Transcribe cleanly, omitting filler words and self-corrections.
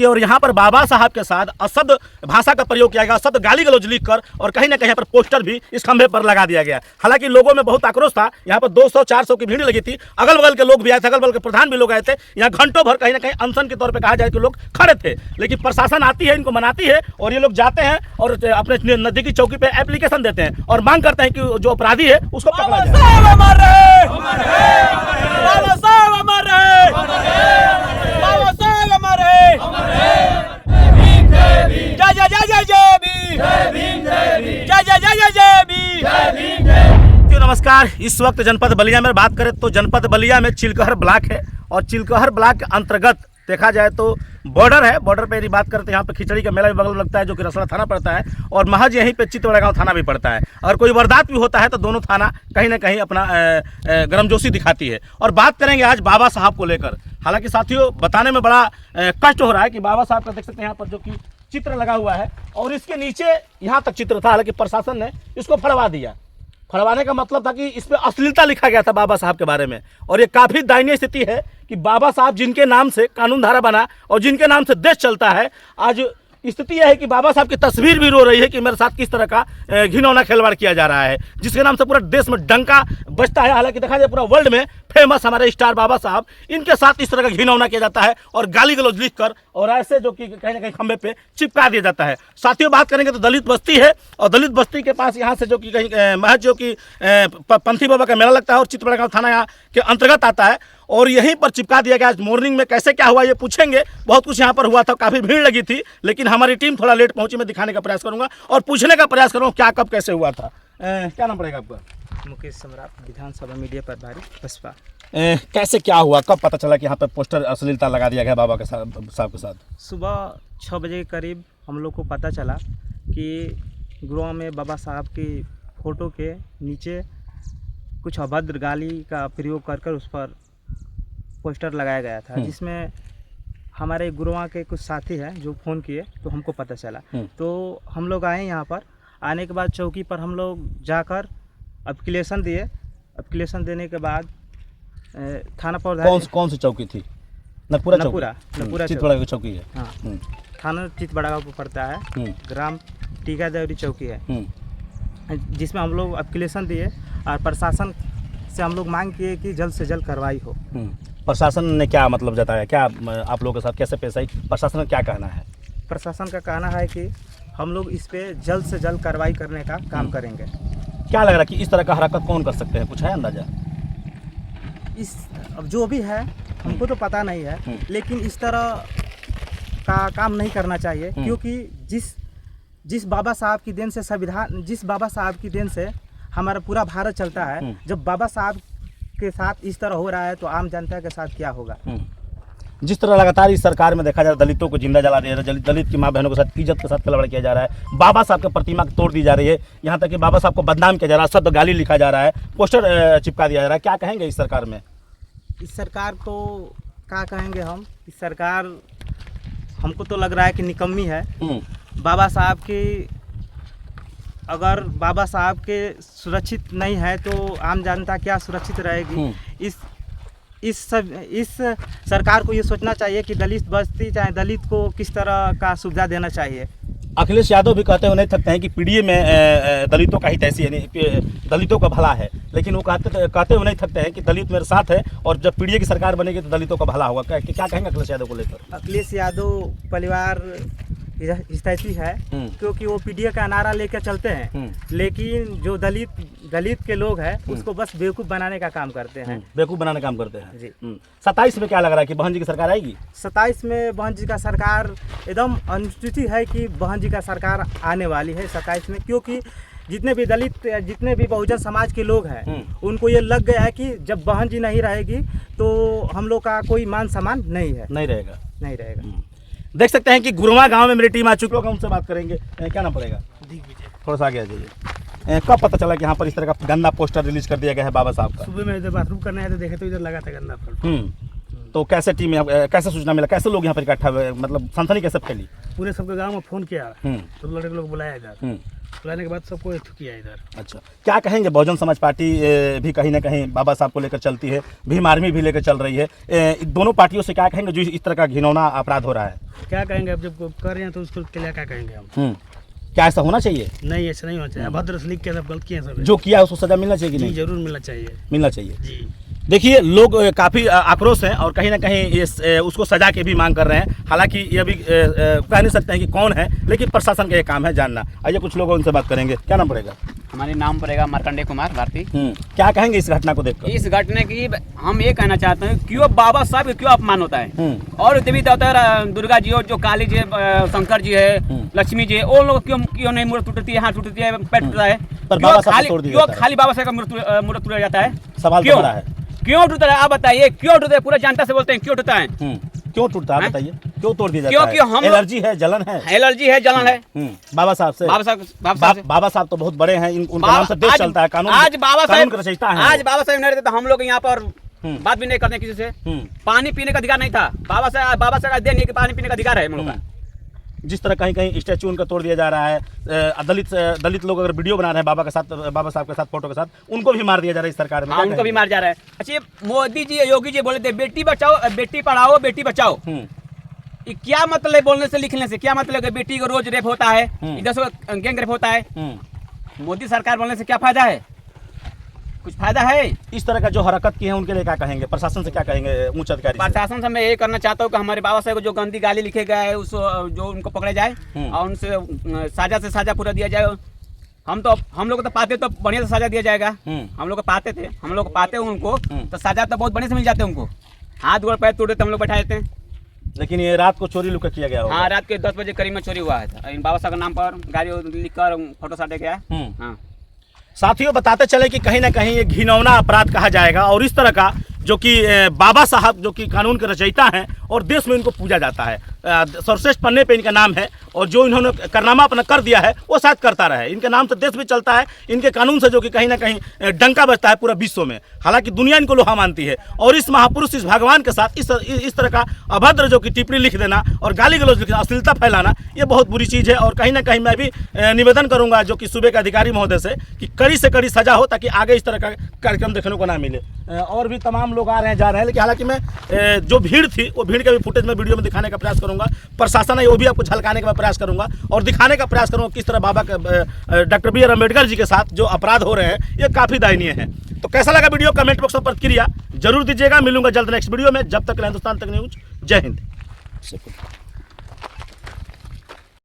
और यहाँ पर बाबा साहब के साथ असद भाषा का प्रयोग किया गया, असद गाली गलौज लिख कर, और कहीं ना कहीं पर पोस्टर भी इस खंभे पर लगा दिया गया। हालांकि लोगों में बहुत आक्रोश था, यहाँ पर 200-400 की भीड़ लगी थी, अगल बगल के लोग भी आए थे, अगल बगल के प्रधान भी लोग आए थे। यहाँ घंटों भर कहीं ना कहीं अनशन के तौर पर कहा जाए तो लोग खड़े थे, लेकिन प्रशासन आती है, इनको मनाती है और ये लोग जाते हैं और अपने नजदीकी चौकी पर एप्लीकेशन देते हैं और मांग करते हैं कि जो अपराधी है उसको पकड़ा जाए। नमस्कार, इस वक्त जनपद बलिया में बात करें तो जनपद बलिया में चिलकहर ब्लॉक है और चिलकहर ब्लॉक के अंतर्गत देखा जाए तो बॉर्डर है। बॉर्डर पे यदि बात करते हैं यहाँ पे खिचड़ी का मेला भी बगल में लगता है जो कि रसड़ा थाना पड़ता है और महज यहीं पे चित्तौड़ गांव थाना भी पड़ता है। और कोई वारदात भी होता है तो दोनों थाना कहीं ना कहीं अपना गर्मजोशी दिखाती है। और बात करेंगे आज बाबा साहब को लेकर। हालांकि साथियों बताने में बड़ा कष्ट हो रहा है कि बाबा साहब का देख सकते हैं यहाँ पर जो कि चित्र लगा हुआ है और इसके नीचे यहाँ तक चित्र था, हालांकि प्रशासन ने इसको फड़वा दिया। फड़वाने का मतलब था कि इस पर अश्लीलता लिखा गया था बाबा साहब के बारे में। और ये काफ़ी दयनीय स्थिति है कि बाबा साहब जिनके नाम से कानून धारा बना और जिनके नाम से देश चलता है, आज स्थिति यह है कि बाबा साहब की तस्वीर भी रो रही है कि मेरे साथ किस तरह का घिनौना खिलवाड़ किया जा रहा है, जिसके नाम से पूरा देश में डंका बजता है। हालांकि देखा जाए पूरा वर्ल्ड में फेमस हमारे स्टार बाबा साहब, इनके साथ इस तरह का घिनौना किया जाता है और गाली गलौज लिख कर और ऐसे जो कि कहीं ना कहीं खंभे पे चिपका दिया जाता है। साथियों बात करेंगे तो दलित बस्ती है और दलित बस्ती के पास यहाँ से जो कि कहीं महज जो कि पंथी बाबा का मेला लगता है और चित्तौड़ गांव थाना यहाँ के अंतर्गत आता है और यहीं पर चिपका दिया गया। आज मॉर्निंग में कैसे क्या हुआ ये पूछेंगे, बहुत कुछ यहाँ पर हुआ था, काफ़ी भीड़ लगी थी, लेकिन हमारी टीम थोड़ा लेट पहुंची। मैं दिखाने का प्रयास करूंगा और पूछने का प्रयास करूंगा क्या कब कैसे हुआ था। क्या नाम पड़ेगा आपका? मुकेश सम्राट, विधानसभा मीडिया प्रभारी बसपा। कैसे क्या हुआ, कब पता चला कि यहाँ पर पोस्टर अश्लीलता लगा दिया गया बाबा के साहब के साथ? सुबह 6 बजे के करीब हम लोग को पता चला कि गुरुआ में बाबा साहब की फ़ोटो के नीचे कुछ अभद्र गाली का प्रयोग कर उस पर पोस्टर लगाया गया था, जिसमें हमारे गुरुआ के कुछ साथी हैं जो फ़ोन किए तो हमको पता चला। तो हम लोग आए यहाँ पर। आने के बाद चौकी पर हम लोग जाकर एप्लीकेशन दिए। एप्लीकेशन देने के बाद थाना पर कौन सी चौकी थी? नपुरा चित्तौड़ की चौकी है। हाँ, थाना चित्तौड़ गांव पड़ता है, ग्राम टीका देवरी चौकी है, जिसमें हम लोग एप्लीकेशन दिए और प्रशासन से हम लोग मांग किए कि जल्द से जल्द कार्रवाई हो। प्रशासन ने क्या मतलब जताया, क्या आप लोगों के साथ कैसे पेश आई? प्रशासन का क्या कहना है? प्रशासन का कहना है कि हम लोग इस पे जल्द से जल्द कार्रवाई करने का काम करेंगे। क्या लग रहा है कि इस तरह का हरकत कौन कर सकते हैं, कुछ है अंदाजा? अब जो भी है हमको तो पता नहीं है, लेकिन इस तरह का काम नहीं करना चाहिए, क्योंकि जिस बाबा साहब की देन से संविधान, जिस बाबा साहब की देन से हमारा पूरा भारत चलता है, जब बाबा साहब के साथ इस तरह हो रहा है तो आम जनता के साथ क्या होगा? जिस तरह लगातार इस सरकार में देखा जा रहा है दलितों को जिंदा जला दिया जा रहा है, दलित की माँ बहनों के साथ इज्जत के साथ खिलवाड़ किया जा रहा है, बाबा साहब की प्रतिमा तोड़ दी जा रही है, यहाँ तक कि बाबा साहब को बदनाम किया जा रहा है, शब्द गाली लिखा जा रहा है, पोस्टर चिपका दिया जा रहा है। क्या कहेंगे इस सरकार में? इस सरकार को क्या कहेंगे हम? इस सरकार हमको तो लग रहा है कि निकम्मी है। बाबा साहब की, अगर बाबा साहब के सुरक्षित नहीं है तो आम जनता क्या सुरक्षित रहेगी? इस सरकार को ये सोचना चाहिए कि दलित बस्ती चाहे दलित को किस तरह का सुविधा देना चाहिए। अखिलेश यादव भी कहते हुए नहीं थकते हैं कि पीडीए में दलितों का ही तैसी है, दलितों का भला है, लेकिन वो कहते हुए नहीं थकते हैं कि दलित मेरे साथ है और जब पीडीए की सरकार बनेगी तो दलितों का भला होगा। क्या कहेंगे अखिलेश यादव को लेकर? अखिलेश यादव परिवार हितैषी है, क्योंकि वो पीडीए का नारा लेकर चलते हैं, लेकिन जो दलित के लोग हैं उसको बस बेवकूफ़ बनाने का काम करते हैं। बेवकूफ़ बनाने का काम करते हैं जी। 27 में क्या लग रहा है कि बहन जी की सरकार आएगी? 27 में बहन जी का सरकार एकदम अनुचित है कि बहन जी का सरकार आने वाली है 27 में, क्योंकि जितने भी दलित, जितने भी बहुजन समाज के लोग हैं उनको ये लग गया है कि जब बहन जी नहीं रहेगी तो हम लोग का कोई मान सम्मान नहीं रहेगा। देख सकते हैं कि गुरुआ गांव में मेरी टीम आ चुकी है, उनसे बात करेंगे। क्या नाम पड़ेगा? दिग्विजय। थोड़ा सा आगे आ जाइए। कब पता चला कि यहाँ पर इस तरह का गंदा पोस्टर रिलीज कर दिया गया है बाबा साहब का? सुबह में इधर बाथरूम करने आए तो देखे तो इधर लगा था गंदा। तो कैसे टीम कैसे सूचना मिला, कैसे लोग यहाँ पर इकट्ठा हुए, मतलब सनसनी कैसे फैली? पूरे सबके गांव में फ़ोन किया, सब लड़के लोग बुलाया इधर, हम्म, बुलाने के बाद सबको एक किया इधर। अच्छा, क्या कहेंगे? बहुजन समाज पार्टी भी कहीं ना कहीं बाबा साहब को लेकर चलती है, भीम आर्मी भी लेकर चल रही है, दोनों पार्टियों से क्या कहेंगे जो इस तरह का घिनौना अपराध हो रहा है? क्या कहेंगे, अब जब कर रहे हैं तो उसको के लिए क्या कहेंगे हम? क्या ऐसा होना चाहिए? नहीं, ऐसा नहीं होना चाहिए। अभद्र से लिख के सब गलत किए सब, जो किया उसको सजा मिलना चाहिए कि जी नहीं? जरूर मिलना चाहिए, मिलना चाहिए जी। देखिए, लोग काफ़ी आक्रोश हैं और कहीं ना कहीं उसको सजा के भी मांग कर रहे हैं। हालांकि ये भी कह नहीं सकते हैं कि कौन है, लेकिन प्रशासन का ये काम है जानना। आइए कुछ लोग उनसे बात करेंगे। क्या नाम पड़ेगा? हमारे नाम पड़ेगा मार्कंडेय कुमार भारती। क्या कहेंगे इस घटना को देखकर? इस घटना की हम ये कहना चाहते हैं, क्यों बाबा साहब क्यों अपमान होता है, और देवी देवता दुर्गा जी हो, जो काली जी शंकर जी है, लक्ष्मी जी है, वो लोग क्यों नहीं मूर्त टूटती है, हाथ टूटती है, पैर टूटता है, पर बाबा साहब को तोड़ दिया क्यों जाता है। खाली बाबा साहब का मूर्त टूटा जाता है? सवाल तो बड़ा है। क्यों टूटता है आप बताइए, क्यों टूटता है? पूरा जनता से बोलते हैं क्यों टूटता है, क्यों टूटता है बताइए, क्यों तोड़ दिया जाता क्योंकि है? हम एलर्जी है, जलन है, एलर्जी है, जलन है बाबा साहब से। बाबा साहब तो बहुत बड़े हैं, उनके नाम से देश चलता है, कानून आज बाबा कानून का साहब रचयिता है। आज बाबा साहब नहीं रहते तो हम लोग यहाँ पर बात भी नहीं करते किसी से। पानी पीने का अधिकार नहीं था, बाबा साहब का देन, पानी पीने का अधिकार है हम लोग का। जिस तरह कहीं कहीं स्टैचू उनका तोड़ दिया जा रहा है, दलित लोग अगर वीडियो बना रहे हैं बाबा साहब के साथ फोटो के साथ, उनको भी मार दिया जा रहा है इस सरकार में। हाँ, उनको भी मार जा रहा है। अच्छा, मोदी जी योगी जी बोले थे बेटी बचाओ, बेटी पढ़ाओ, बेटी बचाओ। ये क्या मतलब है बोलने से, लिखने से क्या मतलब है? बेटी को रोज रेप होता है, इधर से गैंग रेप होता है। मोदी सरकार बोलने से क्या फायदा है? कुछ फायदा है? इस तरह का जो हरकत की है उनके लिए क्या कहेंगे? प्रशासन से क्या कहेंगे? उच्च अधिकारी से? प्रशासन से मैं ये करना चाहता हूँ कि हमारे बाबा साहब को जो गंदी गाली लिखे गए है उस जो उनको पकड़े जाए और उनसे साजा से साजा पूरा दिया जाए। हम लोग तो पाते तो बढ़िया से साजा दिया जाएगा। हम लोग पाते थे, हम लोग पाते हैं उनको तो साजा तो बहुत बढ़िया से मिल जाते हैं उनको। हाथ गोड़ पैर तोड़े तो हम लोग बैठा देते हैं। लेकिन ये रात को चोरी लुका किया गया होगा? हाँ, रात के 10 बजे करीब में चोरी हुआ है। इन बाबा साहब के नाम पर गाड़ी लिखकर फोटो साटे गया है। हाँ, साथियों, बताते चले कि कहीं ना कहीं ये घिनौना अपराध कहा जाएगा और इस तरह का जो कि बाबा साहब जो कि कानून के रचयिता हैं और देश में इनको पूजा जाता है, सर्वश्रेष्ठ पन्ने पे इनका नाम है और जो इन्होंने कारनामा अपना कर दिया है वो शायद करता रहे। इनके नाम से देश भी चलता है, इनके कानून से जो कि कहीं ना कहीं डंका बजता है पूरा विश्व में। हालांकि दुनिया इनको लोहा मानती है और इस महापुरुष, इस भगवान के साथ इस तरह का अभद्र जो कि टिप्पणी लिख देना और गाली गलौज लिखना, अश्लीलता फैलाना, ये बहुत बुरी चीज़ है। और कहीं ना कहीं मैं भी निवेदन करूँगा जो कि सूबे के अधिकारी महोदय से कि कड़ी से कड़ी सजा हो ताकि आगे इस तरह का कार्यक्रम देखने को ना मिले। और भी तमाम लोग आ रहे हैं, जा रहे हैं, लेकिन हालांकि मैं जो भीड़ थी वो भीड़ का भी फुटेज में वीडियो में दिखाने का प्रयास करूंगा। प्रशासन है वो भी आपको झलकाने का प्रयास करूंगा और दिखाने का प्रयास करूंगा किस तरह बाबा doctor B are Ambedkar ji के साथ जो अपराध हो रहे हैं ये काफ़ी दयनीय है। तो कैसा लगा वीडियो? कमेंट बॉक्स में प्रतिक्रिया जरूर दीजिएगा। मिलूंगा जल्द नेक्स्ट वीडियो में। जब तक हिंदुस्तान तक न्यूज। जय हिंद।